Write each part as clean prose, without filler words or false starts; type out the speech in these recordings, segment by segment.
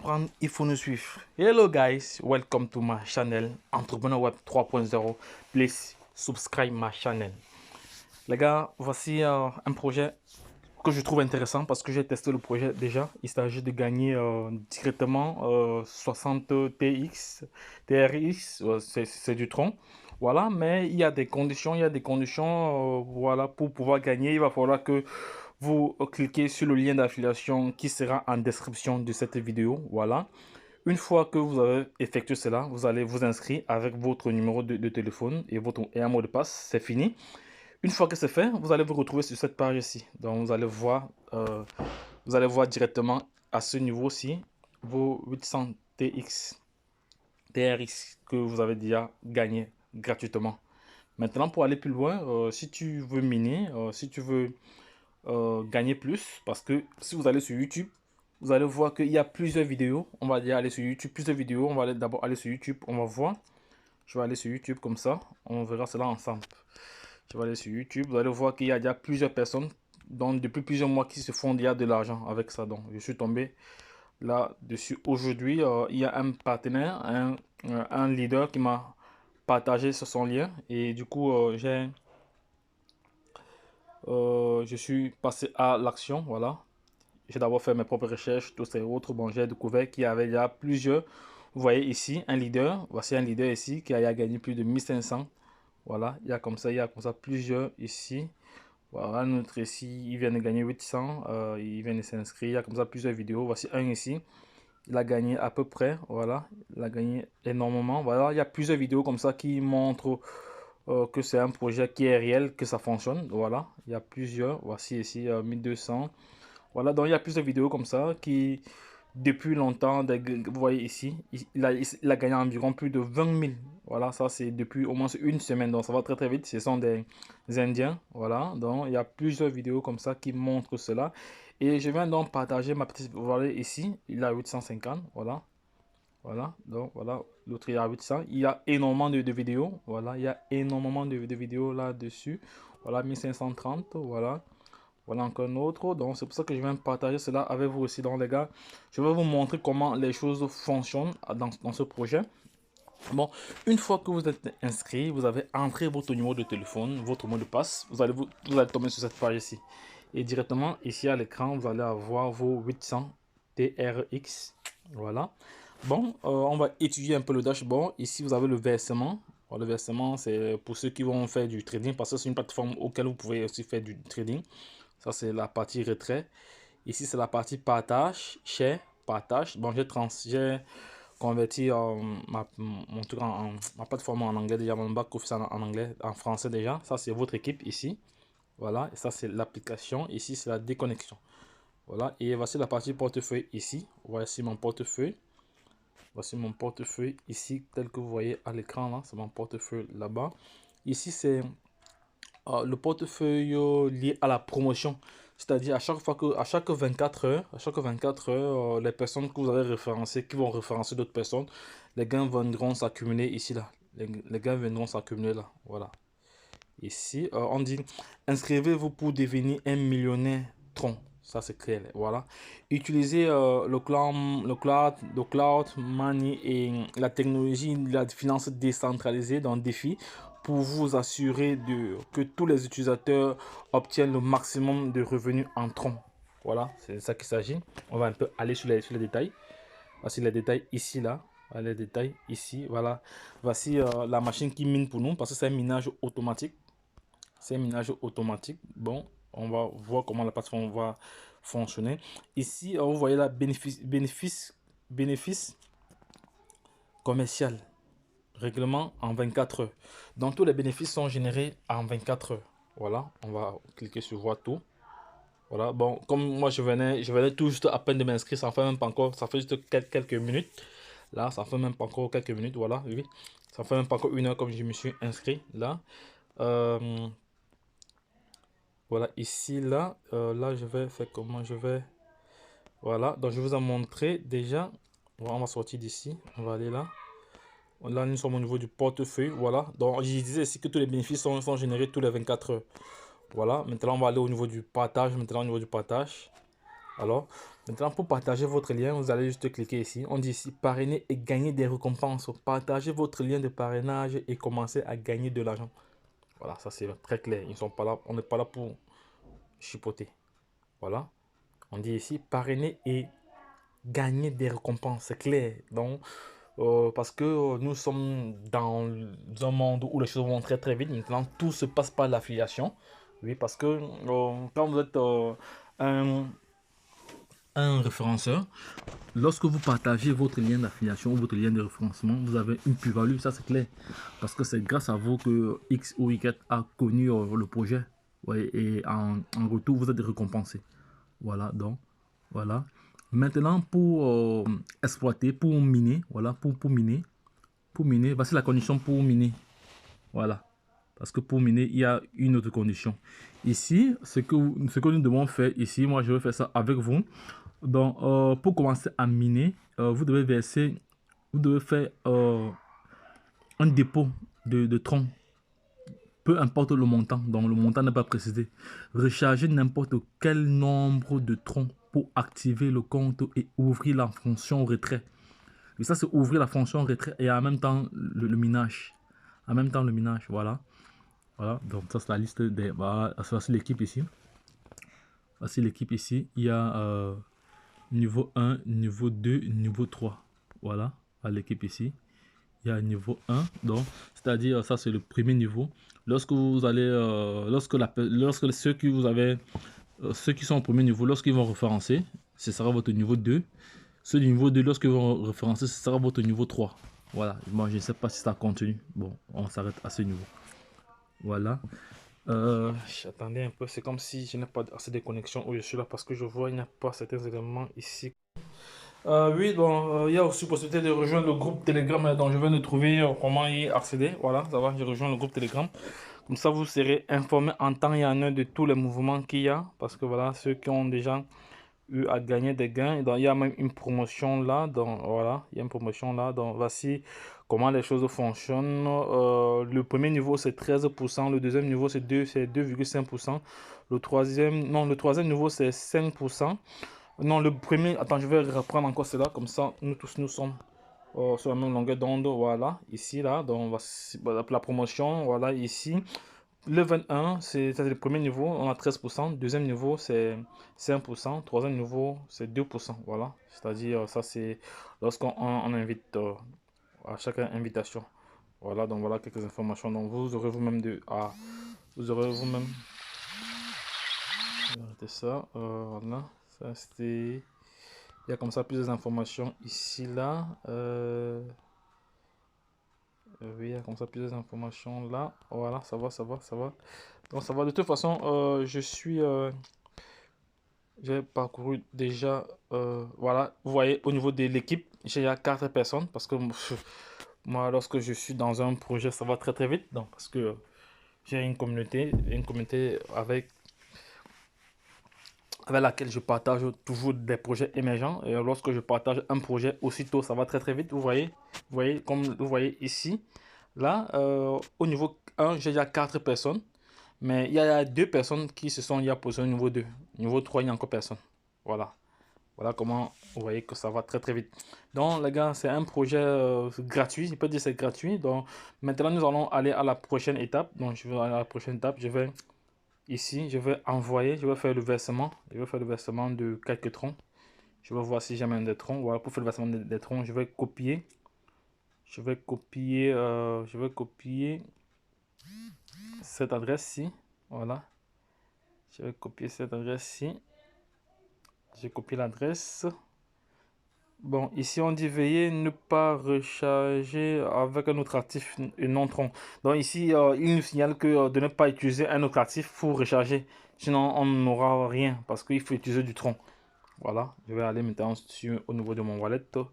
comprendre, il faut nous suivre. Hello guys, welcome to my channel Entrepreneur Web 3.0. Please subscribe my channel. Les gars, voici un projet que je trouve intéressant parce que j'ai testé le projet déjà. Il s'agit de gagner directement 60 TRX, c'est du tronc. Voilà, mais il y a des conditions, voilà, pour pouvoir gagner. Il va falloir que vous cliquez sur le lien d'affiliation qui sera en description de cette vidéo. Voilà. Une fois que vous avez effectué cela, vous allez vous inscrire avec votre numéro de téléphone et un mot de passe. C'est fini. Une fois que c'est fait, vous allez vous retrouver sur cette page ici. Donc, vous allez voir directement à ce niveau-ci vos 800 TRX que vous avez déjà gagné gratuitement. Maintenant, pour aller plus loin, si tu veux miner, si tu veux gagner plus, parce que si vous allez sur YouTube, vous allez voir qu'il y a plusieurs vidéos. On va dire aller sur YouTube, plusieurs vidéos. On va d'abord aller sur YouTube, on va voir. Je vais aller sur YouTube comme ça, on verra cela ensemble. Je vais aller sur YouTube, vous allez voir qu'il y a déjà plusieurs personnes, donc depuis plusieurs mois, qui se font déjà de l'argent avec ça. Donc je suis tombé là-dessus aujourd'hui. Il y a un partenaire, un leader qui m'a partagé sur son lien. Et du coup, je suis passé à l'action, voilà. J'ai d'abord fait mes propres recherches, tous ces autres. Bon, j'ai découvert qu'il y avait déjà plusieurs. Vous voyez ici un leader. Voici un leader ici qui a gagné plus de 1500. Voilà, il y a comme ça plusieurs ici. Voilà, notre ici, il vient de gagner 800. Il vient de s'inscrire. Il y a comme ça plusieurs vidéos. Voici un ici. Il a gagné à peu près. Voilà, il a gagné énormément. Voilà, il y a plusieurs vidéos comme ça qui montrent que c'est un projet qui est réel, que ça fonctionne. Voilà, il y a plusieurs. Voici ici 1200. Voilà, donc il y a plusieurs vidéos comme ça qui, depuis longtemps, vous voyez ici, il a gagné environ plus de 20 000. Voilà, ça c'est depuis au moins une semaine, donc ça va très très vite. Ce sont des Indiens, voilà. Donc il y a plusieurs vidéos comme ça qui montrent cela. Et je viens donc partager ma petite, vous voyez ici, il a 850, voilà. Voilà, donc voilà, l'autre il a 800. Il y a énormément de vidéos, voilà, il y a énormément de vidéos là-dessus. Voilà, 1530, voilà. Voilà encore un autre. Donc, c'est pour ça que je viens partager cela avec vous aussi. Donc, les gars, je vais vous montrer comment les choses fonctionnent dans ce projet. Bon, une fois que vous êtes inscrit, vous avez entré votre numéro de téléphone, votre mot de passe. Vous allez tomber sur cette page ici. Et directement, ici à l'écran, vous allez avoir vos 800 TRX. Voilà. Bon, on va étudier un peu le dashboard. Ici, vous avez le versement. Le versement, c'est pour ceux qui vont faire du trading parce que c'est une plateforme auquel vous pouvez aussi faire du trading. Ça, c'est la partie retrait. Ici, c'est la partie partage, share, partage. Bon, j'ai converti mon truc ma plateforme en anglais déjà, mon back office en anglais, en français déjà. Ça, c'est votre équipe ici. Voilà, et ça, c'est l'application. Ici, c'est la déconnexion. Voilà, et voici la partie portefeuille ici. Voici mon portefeuille. Voici mon portefeuille ici, tel que vous voyez à l'écran là. C'est mon portefeuille là-bas. Ici, c'est le portefeuille lié à la promotion. C'est-à-dire à chaque 24 heures, les personnes que vous avez référencées, qui vont référencer d'autres personnes, les gains viendront s'accumuler ici là. Les gains viendront s'accumuler là. Voilà. Ici, on dit inscrivez-vous pour devenir un millionnaire tronc. Ça c'est clair. Voilà. Utilisez le cloud money et la technologie de la finance décentralisée dans Défi pour vous assurer que tous les utilisateurs obtiennent le maximum de revenus en tronc. Voilà, c'est ça qu'il s'agit. On va un peu aller sur les détails. Voici les détails ici, là. Voilà les détails ici, voilà. Voici la machine qui mine pour nous parce que c'est un minage automatique. C'est un minage automatique. Bon, on va voir comment la plateforme va fonctionner. Ici, vous voyez là, bénéfice commercial. Règlement en 24 heures. Donc, tous les bénéfices sont générés en 24 heures. Voilà, on va cliquer sur voir tout. Voilà, bon, comme moi je venais tout juste à peine de m'inscrire, ça fait même pas encore, ça fait juste quelques minutes. Là, ça fait même pas encore quelques minutes, voilà, oui. Ça fait même pas encore une heure comme je me suis inscrit, là. Voilà, ici, là, là, je vais faire comment je vais... Voilà, donc je vous ai montré déjà. Voilà, on va sortir d'ici, on va aller là. Là, nous sommes au niveau du portefeuille, voilà. Donc, je disais ici que tous les bénéfices sont générés tous les 24 heures. Voilà, maintenant, on va aller au niveau du partage. Alors, Maintenant, pour partager votre lien, vous allez juste cliquer ici. On dit ici parrainer et gagner des récompenses. Partagez votre lien de parrainage et commencez à gagner de l'argent. Voilà, ça c'est très clair. Ils sont pas là, on n'est pas là pour chipoter. Voilà. On dit ici parrainer et gagner des récompenses. C'est clair. Donc, parce que nous sommes dans un monde où les choses vont très très vite. Maintenant, tout se passe par l'affiliation. Oui, parce que quand vous êtes un référenceur, lorsque vous partagez votre lien d'affiliation ou votre lien de référencement, vous avez une plus-value, ça c'est clair. Parce que c'est grâce à vous que X ou Y a connu le projet. Ouais, et en retour, vous êtes récompensé. Voilà, donc, voilà. Maintenant, pour exploiter, pour miner, voilà, pour miner, voici la condition pour miner. Voilà. Parce que pour miner, il y a une autre condition. Ici, ce que nous devons faire ici, moi je vais faire ça avec vous. Donc, pour commencer à miner, vous devez faire un dépôt de tronc, peu importe le montant, donc le montant n'est pas précisé. Recharger n'importe quel nombre de troncs pour activer le compte et ouvrir la fonction retrait. Et ça, c'est ouvrir la fonction retrait et en même temps le minage. En même temps le minage, voilà. Voilà, donc ça c'est la liste des... Voilà, voici l'équipe ici. Voici l'équipe ici. Il y a niveau 1, niveau 2, niveau 3. Voilà, à l'équipe ici. Il y a niveau 1, donc c'est-à-dire ça c'est le premier niveau. Lorsque vous allez, lorsque ceux qui vous avez, ceux qui sont au premier niveau, lorsqu'ils vont référencer, ce sera votre niveau 2. Ce niveau 2, lorsqu'ils vont référencer, ce sera votre niveau 3. Voilà, moi je ne sais pas si ça continue. Bon, on s'arrête à ce niveau. Voilà. J'attendais un peu, c'est comme si je n'ai pas assez de connexion où je suis là parce que je vois il n'y a pas certains éléments ici. Oui, bon, il y a aussi possibilité de rejoindre le groupe Telegram dont je viens de trouver comment y accéder. Voilà, ça va, j'ai rejoint le groupe Telegram. Comme ça, vous serez informé en temps et en heure de tous les mouvements qu'il y a. Parce que voilà, ceux qui ont déjà eu à gagner des gains. Et donc, il y a même une promotion là. Donc, voilà, il y a une promotion là. Donc, voici comment les choses fonctionnent. Le premier niveau, c'est 13%. Le deuxième niveau, c'est 2,5%. Le troisième niveau, c'est 5%. Non, le premier, attends, je vais reprendre encore cela. Comme ça, nous tous, nous sommes sur la même longueur d'onde. Voilà, ici, là. Donc, voici la promotion. Voilà, ici. Le 21, c'est le premier niveau, on a 13%. Deuxième niveau, c'est 5%. Troisième niveau, c'est 2%. Voilà. C'est-à-dire, ça, c'est lorsqu'on invite à chaque invitation. Voilà, donc voilà quelques informations. Donc, vous aurez vous-même vous aurez vous-même. Arrêtez ça. Voilà. Ça, c'était. Il y a comme ça plusieurs informations ici, là. Oui, il y a comme ça plusieurs informations là. Voilà, ça va, ça va, ça va. Donc ça va. De toute façon, j'ai parcouru déjà, voilà, vous voyez, au niveau de l'équipe, j'ai 4 personnes parce que moi, lorsque je suis dans un projet, ça va très très vite. Donc, parce que j'ai une communauté avec laquelle je partage toujours des projets émergents. Et lorsque je partage un projet, aussitôt, ça va très très vite. Vous voyez, comme vous voyez ici, là, au niveau 1, j'ai déjà 4 personnes. Mais il y a 2 personnes qui se sont positionnées au niveau 2. Niveau 3, il n'y a encore personne. Voilà. Voilà comment vous voyez que ça va très très vite. Donc les gars, c'est un projet gratuit. Je peux dire c'est gratuit. Donc maintenant, nous allons aller à la prochaine étape. Donc je vais aller à la prochaine étape. Je vais ici, je vais envoyer, je vais faire le versement. Je vais faire le versement de quelques troncs. Je vais voir si j'ai même des troncs. Voilà, pour faire le versement des troncs, je vais copier. Je vais copier cette adresse-ci. Voilà. Je vais copier cette adresse-ci. J'ai copié l'adresse. Bon, ici on dit veiller ne pas recharger avec un autre actif et non tronc. Donc ici, il nous signale que de ne pas utiliser un autre actif pour recharger. Sinon, on n'aura rien parce qu'il faut utiliser du tronc. Voilà, je vais aller maintenant au niveau de mon wallet, au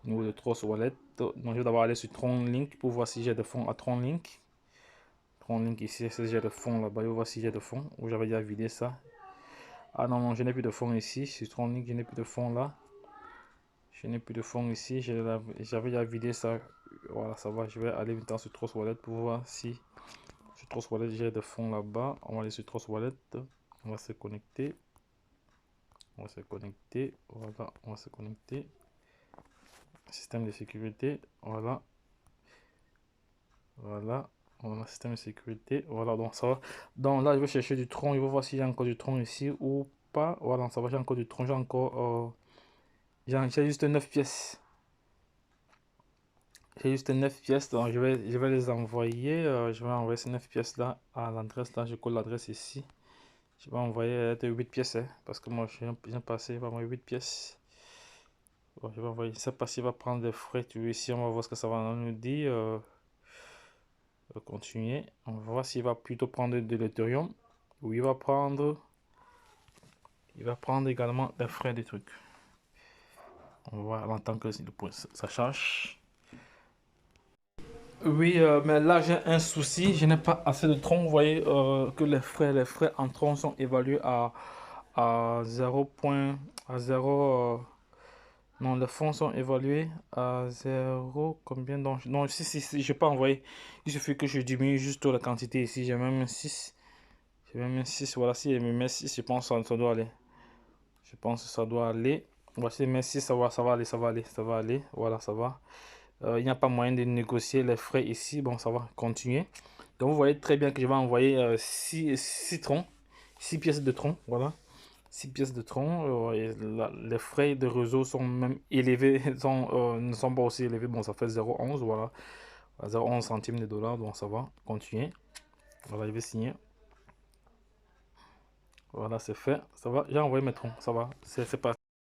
niveau de Trust Wallet. Donc je vais d'abord aller sur Tron Link pour voir si j'ai des fonds à Tron Link. Tron Link ici, si j'ai des fonds là-bas, je vais voir si j'ai des fonds. Ou j'avais déjà vidé ça. Ah non, non, je n'ai plus de fonds ici. Sur Tron Link, je n'ai plus de fonds là. Je n'ai plus de fonds ici. J'avais déjà vidé ça. Voilà, ça va. Je vais aller maintenant sur Trust Wallet pour voir si sur Trust Wallet j'ai des fonds là-bas. On va aller sur Trust Wallet. On va se connecter. On va se connecter. Voilà, on va se connecter. Système de sécurité. Voilà. Voilà. On a système de sécurité. Voilà, donc ça va. Donc là, je vais chercher du tronc. Je vais voir s'il y a encore du tronc ici ou pas. Voilà, ça va, j'ai encore du tronc. J'ai encore. J'ai juste 9 pièces. J'ai juste 9 pièces. Donc je vais les envoyer. Je vais envoyer ces 9 pièces là à l'adresse là. Je colle l'adresse ici. Je vais envoyer 8 pièces. Hein, parce que moi, je viens passer. Je vais envoyer 8 pièces. Bon, je vais envoyer. Ça parce qu'il va prendre des frais. Tu vois, ici, on va voir ce que ça va nous dire. Continuer. On va voir s'il va plutôt prendre de l'Ethereum ou il va prendre également des frais des trucs. On va voir en tant que ça charge. Oui, mais là j'ai un souci, je n'ai pas assez de troncs. Vous voyez que les frais en troncs sont évalués à 0. À 0 non, les fonds sont évalués à 0. Combien donc? Non, si, je peux envoyer. Il suffit que je diminue juste la quantité ici. J'ai même un 6. J'ai même un 6. Voilà, si je me mets 6, je pense que ça doit aller. Je pense que ça doit aller. Voici, mais si ça va aller, ça va aller, ça va aller. Voilà, ça va. Il n'y a pas moyen de négocier les frais ici. Bon, ça va continuer. Donc, vous voyez très bien que je vais envoyer 6 troncs, 6 pièces de tronc. Voilà, 6 pièces de tronc. Et les frais de réseau sont même élevés, ne sont pas aussi élevés. Bon, ça fait 0,11. Voilà, 0,11 centimes de dollars. Donc, ça va continuer. Voilà, je vais signer. Voilà, c'est fait. Ça va, j'ai envoyé mes troncs. Ça va, c'est parti.